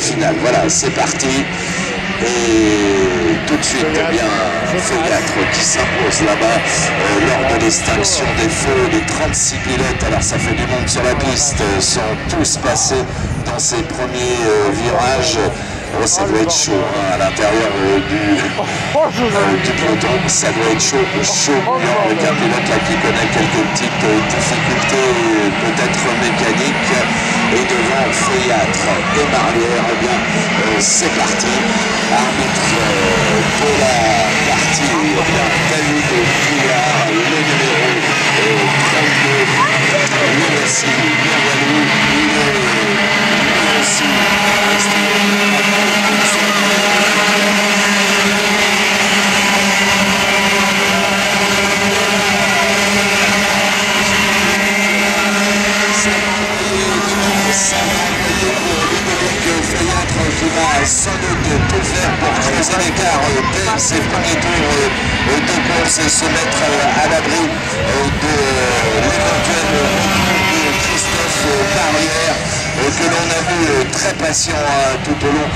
finale. Voilà, c'est parti. Et tout de suite, eh bien, Feuillâtre qui s'impose là-bas lors de l'extinction des feux. Les 36 pilotes, alors ça fait du monde sur la piste, sont tous passés dans ces premiers virages. Oh, ça doit être chaud hein, à l'intérieur du peloton, ça doit être chaud, avec un pilote là qui connaît quelques petites difficultés peut-être mécaniques. Et devant Feuillâtre et Marlière, eh bien c'est parti. Arbitre de la partie, eh bien David Couillard, le numéro 32. Lui aussi, Mirvalou, il est aussi qui va sans doute tout faire pour creuser l'écart dès ses premiers tours de course et se mettre à l'abri de l'éventuel retour de Christophe Barrière que l'on a vu très patient tout au long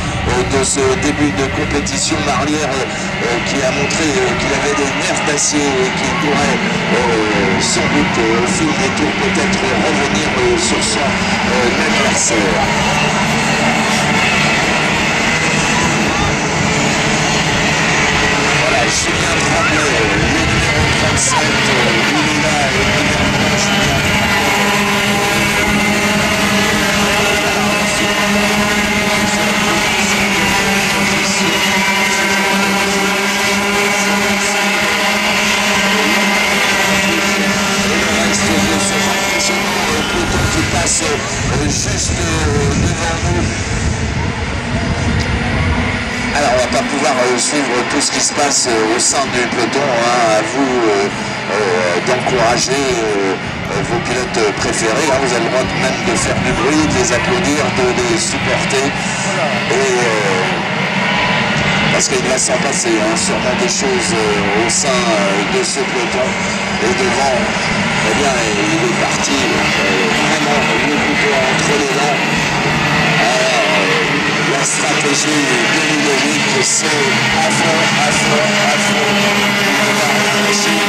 de ce début de compétition. Marlière qui a montré qu'il avait des nerfs d'acier et qui pourrait sans doute au fil des tours peut-être revenir sur son adversaire. Julien Tremblay, le numéro 37, il est là, évidemment, Julien. Le reste de ce impressionnant peloton qui passe juste devant nous. Alors on va pas pouvoir suivre tout ce qui se passe au sein du peloton, hein. À vous d'encourager vos pilotes préférés, hein. Vous avez le droit même de faire du bruit, de les applaudir, de les supporter. Et parce qu'il va s'en passer sûrement des choses au sein de ce peloton. Et devant, eh bien, il est parti vraiment le couteau entre les dents. La stratégie de Ludovic, c'est à fond, à fond, à fond. On va réfléchir.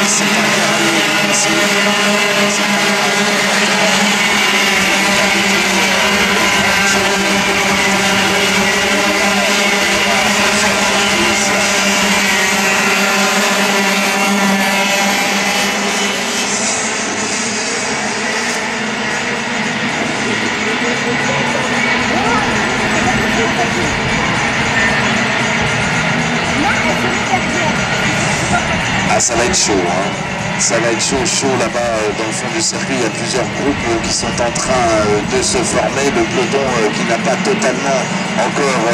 C'est un guerrier, c'est Ah, ça va être chaud, hein. Ça va être chaud là-bas dans le fond du circuit. Il y a plusieurs groupes qui sont en train de se former. Le peloton qui n'a pas totalement encore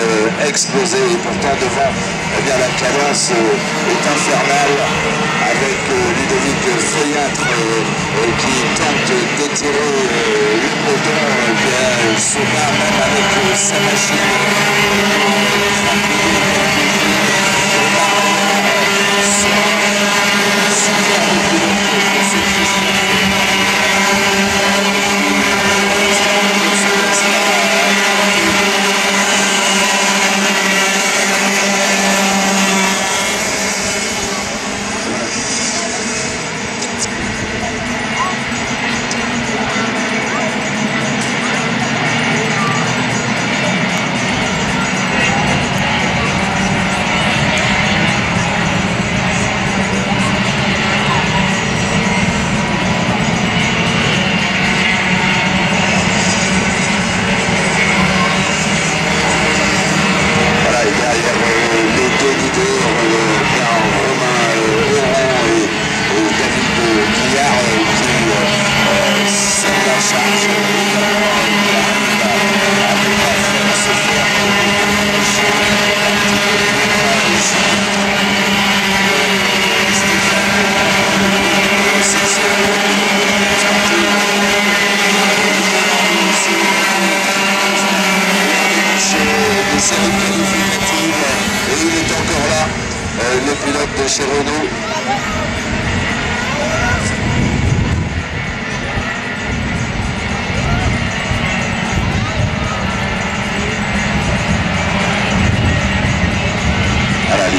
explosé. Et pourtant devant, eh bien, la cadence est infernale avec Ludovic Feuillâtre qui tente d'étirer le peloton, qui se bat même avec sa machine. Le pilote de chez Renault.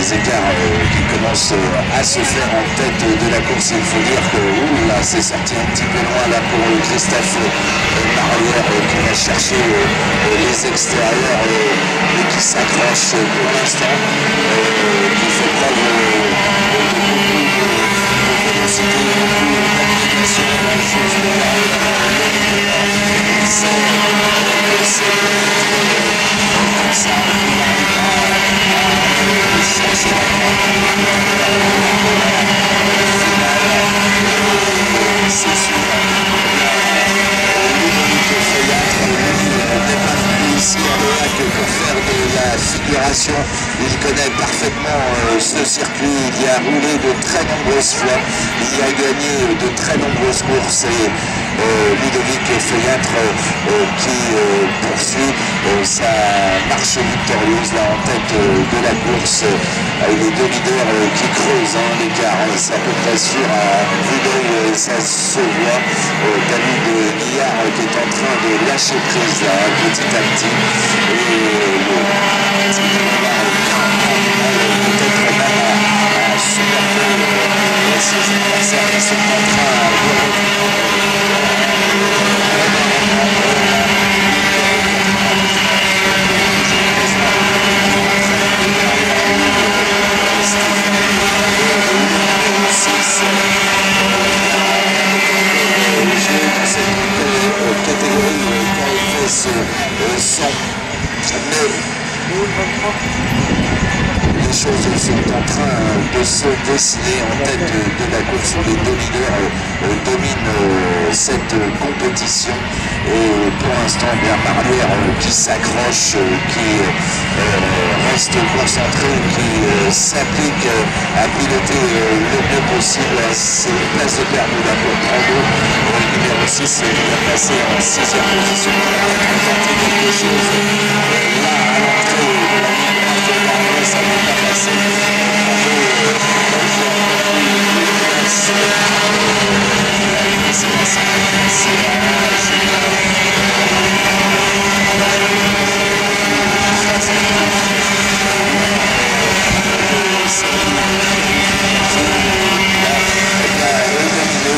les écarts qui commencent à se faire en tête de la course. Il faut dire que là, c'est sorti un petit peu loin là pour Christophe Marlière qui va chercher les extérieurs et qui s'accroche pour l'instant, qui fait preuve de vélocité, d'application de la chose de la figuration. Il connaît parfaitement ce circuit, il y a roulé de très nombreuses fois, il y a gagné de très nombreuses courses et Ludovic Feuillatre qui poursuit sa marche victorieuse là en tête de la course. Les deux leaders qui creusent l'écart, c'est à peu près sûr à vue d'œil, ça se voit. David Guillard qui est en train de lâcher prise là, petit à petit. Peut-être même à supporter ses adversaires qui sont en train catégorie quand il fait ce son. Mais les choses sont en train de se dessiner en tête de la course. Les deux leaders dominent cette compétition et pour l'instant bien Marlière qui s'accroche, qui reste concentré, qui s'applique à piloter le mieux possible. C'est une place de perdu là pour Prando. Numéro 6 vient passer en 6e position. Il va être tenté quelque chose là à l'entrée de la ligne droite. Ça ne va pas passer.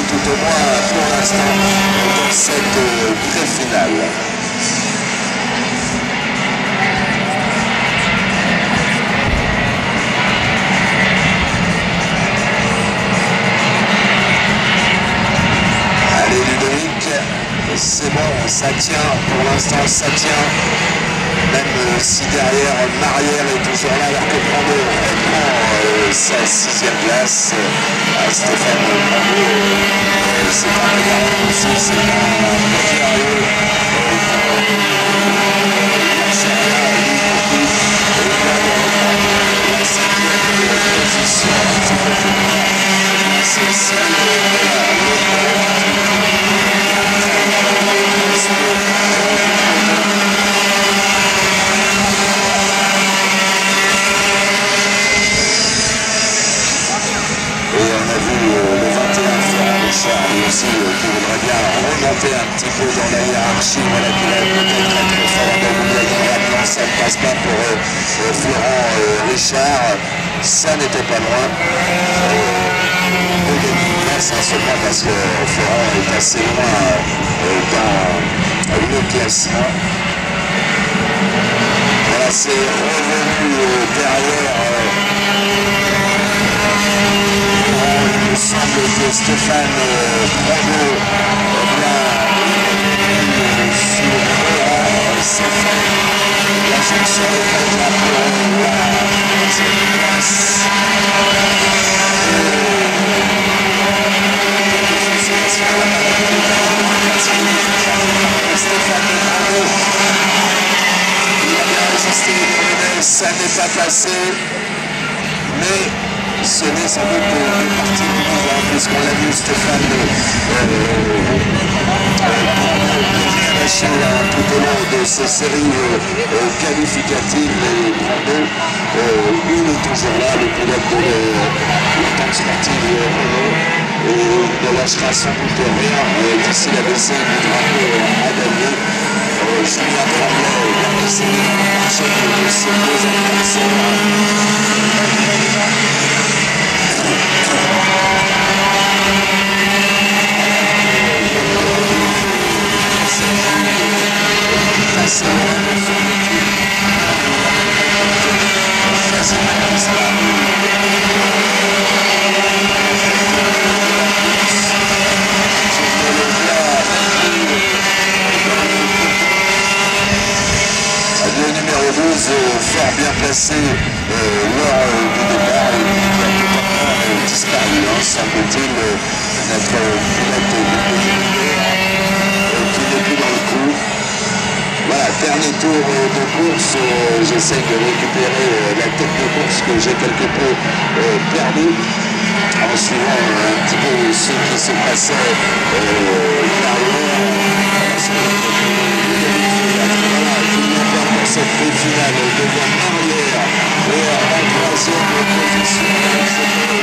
Tout au moins pour l'instant dans cette pré-finale. Allez Ludovic, c'est bon, ça tient, pour l'instant ça tient. Même si derrière Marlière est toujours là alors que Prando reprend sa 6e place à Stéphane Prando. C'est pas regardé aussi, c'est un sérieux. Aussi, qui voudrait bien remonter un petit peu dans la hiérarchie, voilà, qui va peut-être être fort dans le maintenant, ça ne passe pas pour Florent Richard, ça n'était pas loin. De gagner une place seulement parce que Florent est assez loin dans le classement. Voilà, c'est revenu derrière. Il semble que Stéphane Prando sur c'est fait. La jonction est faite là pour la 2e place. Stéphane Prando, il a bien résisté, ça n'est pas passé, mais ce n'est sans doute que partie du mouvement, puisqu'on l'a vu Stéphane lâcher tout au long de ces séries qualificatives et Prando, il est toujours là, le pilote de l'entente sportive et il ne lâchera sans doute rien d'ici la baissée du drapeau à gagner. Julien Tremblay, bien que c'est une marche de ces deux adversaires. Le numéro 12, fort bien placé lors du départ, il a totalement disparu, semble-t-il, notre pilote qui n'est plus dans le coup. Voilà, dernier tour de course, j'essaye de récupérer la tête de course que j'ai quelque peu perdue en suivant un petit peu ce qui se passait cette finale devant Marlière et en troisième position.